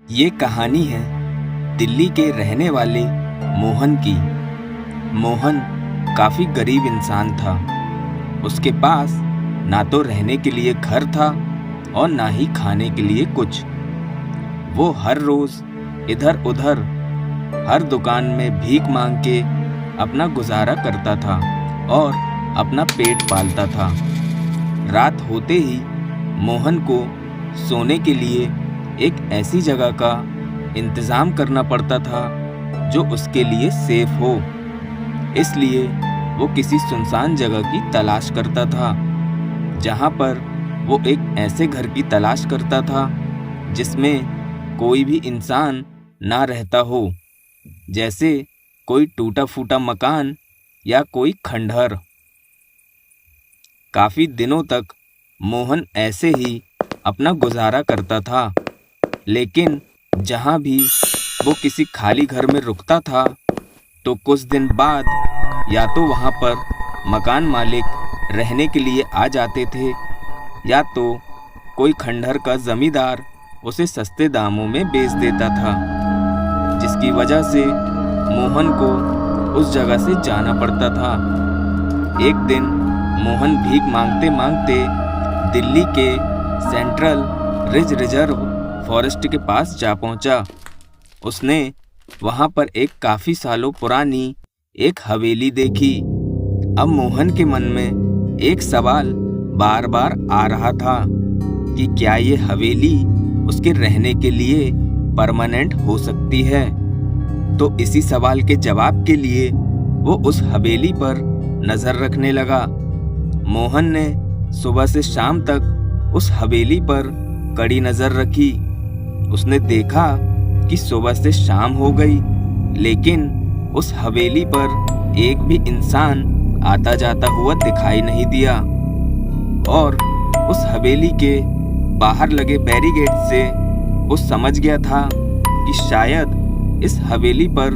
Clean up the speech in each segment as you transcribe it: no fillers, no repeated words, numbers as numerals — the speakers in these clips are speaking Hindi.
ये कहानी है दिल्ली के रहने वाले मोहन की। मोहन काफी गरीब इंसान था। उसके पास ना तो रहने के लिए घर था और ना ही खाने के लिए कुछ। वो हर रोज इधर उधर हर दुकान में भीख मांग के अपना गुजारा करता था और अपना पेट पालता था। रात होते ही मोहन को सोने के लिए एक ऐसी जगह का इंतजाम करना पड़ता था जो उसके लिए सेफ हो। इसलिए वो किसी सुनसान जगह की तलाश करता था, जहां पर वो एक ऐसे घर की तलाश करता था जिसमें कोई भी इंसान ना रहता हो, जैसे कोई टूटा फूटा मकान या कोई खंडहर। काफी दिनों तक मोहन ऐसे ही अपना गुजारा करता था, लेकिन जहां भी वो किसी खाली घर में रुकता था तो कुछ दिन बाद या तो वहां पर मकान मालिक रहने के लिए आ जाते थे या तो कोई खंडहर का जमींदार उसे सस्ते दामों में बेच देता था, जिसकी वजह से मोहन को उस जगह से जाना पड़ता था। एक दिन मोहन भीख मांगते मांगते दिल्ली के सेंट्रल रिज रिजर्व फॉरेस्ट के पास जा पहुंचा। उसने वहां पर एक काफी सालों पुरानी एक हवेली देखी। अब मोहन के मन में एक सवाल बार बार आ रहा था कि क्या ये हवेली उसके रहने के लिए परमानेंट हो सकती है। तो इसी सवाल के जवाब के लिए वो उस हवेली पर नजर रखने लगा। मोहन ने सुबह से शाम तक उस हवेली पर कड़ी नजर रखी। उसने देखा कि सुबह से शाम हो गई, लेकिन उस हवेली पर एक भी इंसान आता जाता हुआ दिखाई नहीं दिया और उस हवेली के बाहर लगे बैरिकेड से वो समझ गया था कि शायद इस हवेली पर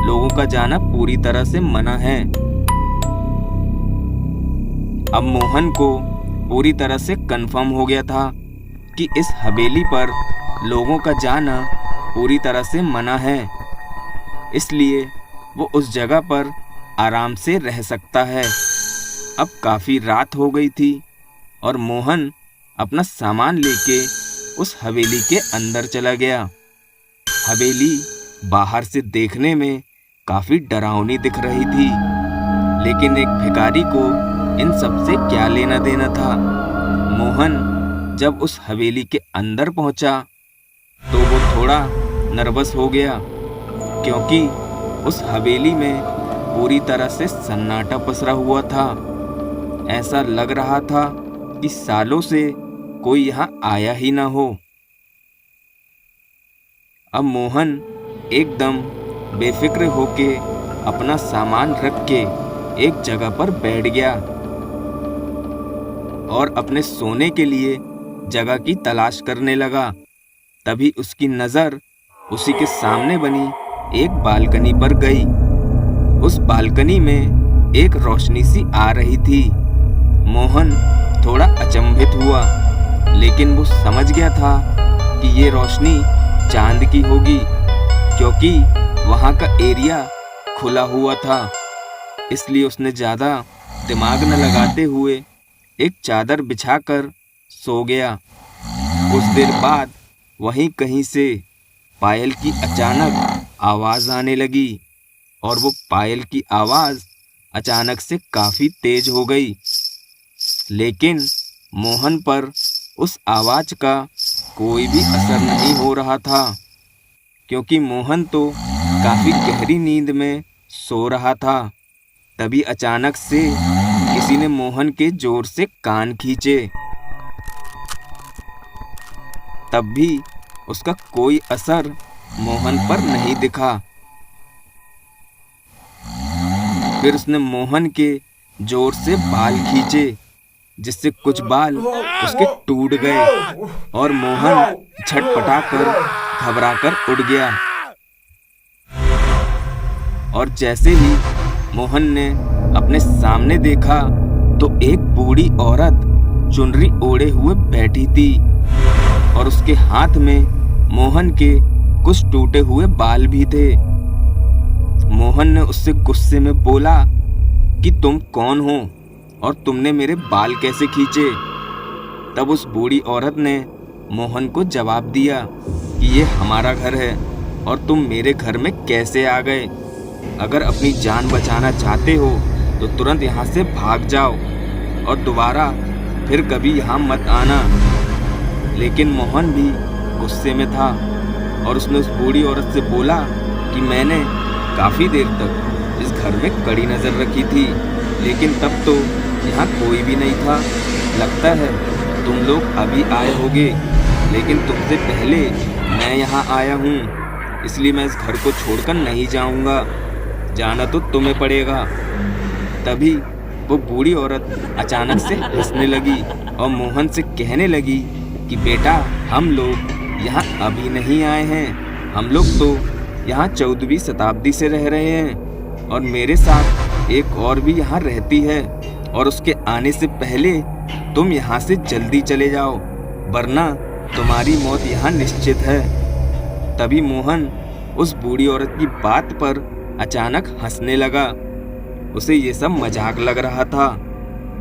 लोगों का जाना पूरी तरह से मना है। अब मोहन को पूरी तरह से कंफर्म हो गया था कि इस हवेली पर लोगों का जाना पूरी तरह से मना है, इसलिए वो उस जगह पर आराम से रह सकता है। अब काफी रात हो गई थी और मोहन अपना सामान लेके उस हवेली के अंदर चला गया। हवेली बाहर से देखने में काफी डरावनी दिख रही थी, लेकिन एक भिखारी को इन सब से क्या लेना देना था। मोहन जब उस हवेली के अंदर पहुंचा तो वो थोड़ा नर्वस हो गया, क्योंकि उस हवेली में पूरी तरह से सन्नाटा पसरा हुआ था। ऐसा लग रहा था कि सालों से कोई यहाँ आया ही ना हो। अब मोहन एकदम बेफिक्र होके अपना सामान रख के एक जगह पर बैठ गया और अपने सोने के लिए जगह की तलाश करने लगा। तभी उसकी नजर उसी के सामने बनी एक बालकनी पर गई। उस बालकनी में एक रोशनी सी आ रही थी। मोहन थोड़ा अचंभित हुआ, लेकिन वो समझ गया था कि ये रोशनी चांद की होगी, क्योंकि वहां का एरिया खुला हुआ था। इसलिए उसने ज्यादा दिमाग न लगाते हुए एक चादर बिछाकर सो गया। कुछ देर बाद वहीं कहीं से पायल की अचानक आवाज आने लगी और वो पायल की आवाज अचानक से काफी तेज हो गई, लेकिन मोहन पर उस आवाज का कोई भी असर नहीं हो रहा था, क्योंकि मोहन तो काफी गहरी नींद में सो रहा था। तभी अचानक से किसी ने मोहन के जोर से कान खींचे। तब भी उसका कोई असर मोहन पर नहीं दिखा। फिर उसने मोहन के जोर से बाल खींचे, जिससे कुछ बाल उसके टूट गए और मोहन छटपटाकर घबराकर उठ गया। और जैसे ही मोहन ने अपने सामने देखा तो एक बूढ़ी औरत चुनरी ओढ़े हुए बैठी थी और उसके हाथ में मोहन के कुछ टूटे हुए बाल भी थे। मोहन ने उससे गुस्से में बोला कि तुम कौन हो और तुमने मेरे बाल कैसे खींचे। तब उस बूढ़ी औरत ने मोहन को जवाब दिया कि ये हमारा घर है और तुम मेरे घर में कैसे आ गए। अगर अपनी जान बचाना चाहते हो तो तुरंत यहाँ से भाग जाओ और दोबारा फिर कभी यहाँ मत आना। लेकिन मोहन भी गुस्से में था और उसने उस बूढ़ी औरत से बोला कि मैंने काफ़ी देर तक इस घर में कड़ी नज़र रखी थी, लेकिन तब तो यहाँ कोई भी नहीं था। लगता है तुम लोग अभी आए होगे, लेकिन तुमसे पहले मैं यहाँ आया हूँ, इसलिए मैं इस घर को छोड़कर नहीं जाऊँगा। जाना तो तुम्हें पड़ेगा। तभी वो बूढ़ी औरत अचानक से हंसने लगी और मोहन से कहने लगी कि बेटा, हम लोग यहाँ अभी नहीं आए हैं, हम लोग तो यहाँ 14वीं शताब्दी से रह रहे हैं और मेरे साथ एक और भी यहाँ रहती है, और उसके आने से पहले तुम यहाँ से जल्दी चले जाओ, वरना तुम्हारी मौत यहाँ निश्चित है। तभी मोहन उस बूढ़ी औरत की बात पर अचानक हंसने लगा। उसे ये सब मजाक लग रहा था।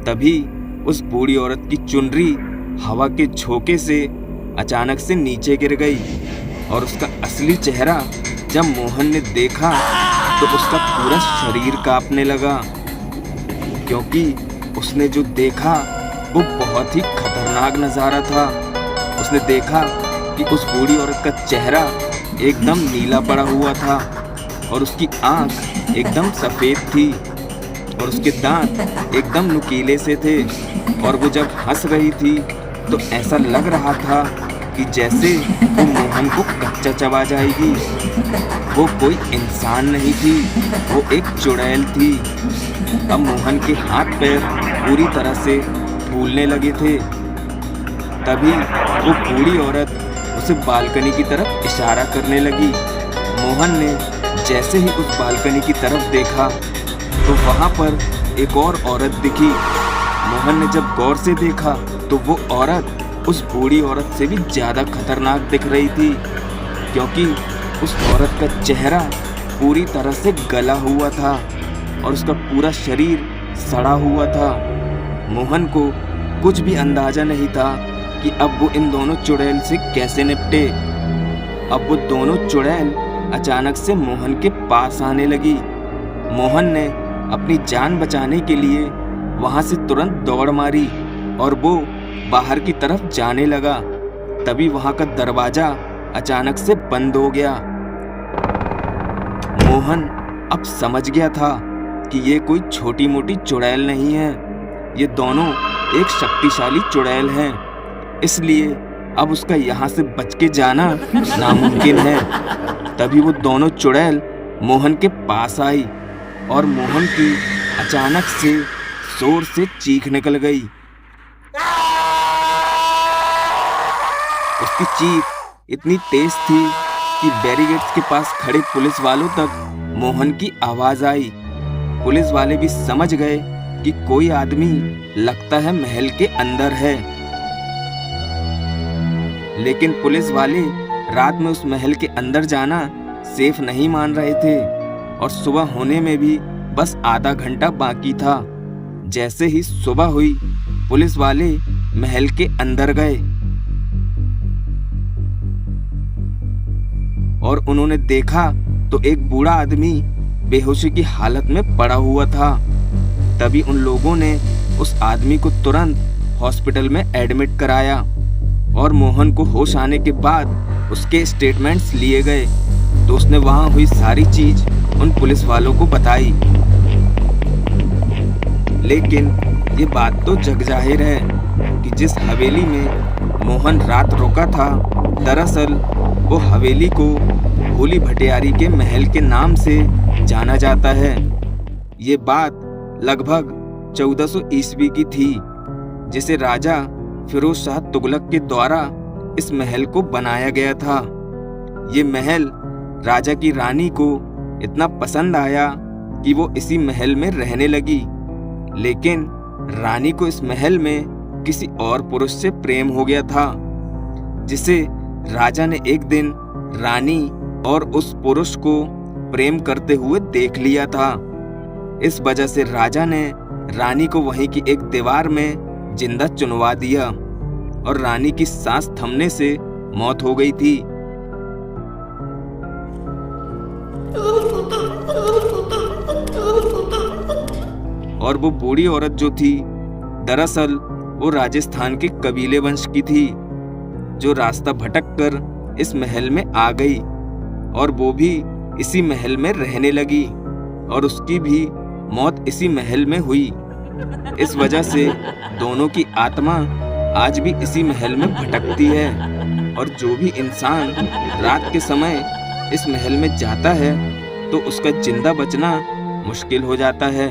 तभी उस बूढ़ी औरत की चुनरी हवा के झोंके से अचानक से नीचे गिर गई और उसका असली चेहरा जब मोहन ने देखा तो उसका पूरा शरीर कांपने लगा, क्योंकि उसने जो देखा वो बहुत ही खतरनाक नज़ारा था। उसने देखा कि उस बूढ़ी औरत का चेहरा एकदम नीला पड़ा हुआ था और उसकी आंख एकदम सफ़ेद थी और उसके दांत एकदम नुकीले से थे, और वो जब हंस रही थी तो ऐसा लग रहा था कि जैसे वो मोहन को कच्चा चबा जाएगी। वो कोई इंसान नहीं थी, वो एक चुड़ैल थी। अब मोहन के हाथ पैर पूरी तरह से फूलने लगे थे। तभी वो बूढ़ी औरत उसे बालकनी की तरफ इशारा करने लगी। मोहन ने जैसे ही उस बालकनी की तरफ देखा तो वहाँ पर एक और औरत दिखी। मोहन ने जब गौर से देखा तो वो औरत उस बूढ़ी औरत से भी ज़्यादा खतरनाक दिख रही थी, क्योंकि उस औरत का चेहरा पूरी तरह से गला हुआ था और उसका पूरा शरीर सड़ा हुआ था। मोहन को कुछ भी अंदाजा नहीं था कि अब वो इन दोनों चुड़ैल से कैसे निपटे। अब वो दोनों चुड़ैल अचानक से मोहन के पास आने लगी। मोहन ने अपनी जान बचाने के लिए वहां से तुरंत दौड़ मारी और वो बाहर की तरफ जाने लगा। तभी वहां का दरवाजा अचानक से बंद हो गया। मोहन अब समझ गया था कि ये कोई छोटी मोटी चुड़ैल नहीं है, ये दोनों एक शक्तिशाली चुड़ैल हैं, इसलिए अब उसका यहाँ से बच के जाना नामुमकिन है। तभी वो दोनों चुड़ैल मोहन के पास आई और मोहन की अचानक से जोर से चीख निकल गई। उसकी चीख इतनी तेज थी कि बैरिकेड्स के पास खड़े पुलिस वालों तक मोहन की आवाज आई। पुलिस वाले भी समझ गए कि कोई आदमी लगता है महल के अंदर है, लेकिन पुलिस वाले रात में उस महल के अंदर जाना सेफ नहीं मान रहे थे और सुबह होने में भी बस आधा घंटा बाकी था। जैसे ही सुबह हुई, पुलिस वाले महल के अंदर गए और उन्होंने देखा तो एक बूढ़ा आदमी बेहोशी की हालत में पड़ा हुआ था। तभी उन लोगों ने उस आदमी को तुरंत हॉस्पिटल में एडमिट कराया और मोहन को होश आने के बाद उसके स्टेटमेंट्स लिए गए तो उसने वहां हुई सारी चीज उन पुलिस वालों को बताई। लेकिन ये बात तो जग जाहिर है कि जिस हवेली में मोहन रात रुका था, दरअसल वो हवेली को भोली भटियारी के महल के नाम से जाना जाता है। ये बात लगभग 1400 ईस्वी की थी, जिसे राजा फिरोज शाह तुगलक के द्वारा इस महल को बनाया गया था। ये महल राजा की रानी को इतना पसंद आया कि वो इसी महल में रहने लगी, लेकिन रानी को इस महल में किसी और पुरुष से प्रेम हो गया था, जिसे राजा ने एक दिन रानी और उस पुरुष को प्रेम करते हुए देख लिया था। इस वजह से राजा ने रानी को वहीं की एक दीवार में जिंदा चुनवा दिया और रानी की सांस थमने से मौत हो गई थी। और वो बूढ़ी औरत जो थी, दरअसल वो राजस्थान के कबीले वंश की थी, जो रास्ता भटक कर इस महल में आ गई और वो भी इसी महल में रहने लगी और उसकी भी मौत इसी महल में हुई। इस वजह से दोनों की आत्मा आज भी इसी महल में भटकती है और जो भी इंसान रात के समय इस महल में जाता है तो उसका जिंदा बचना मुश्किल हो जाता है।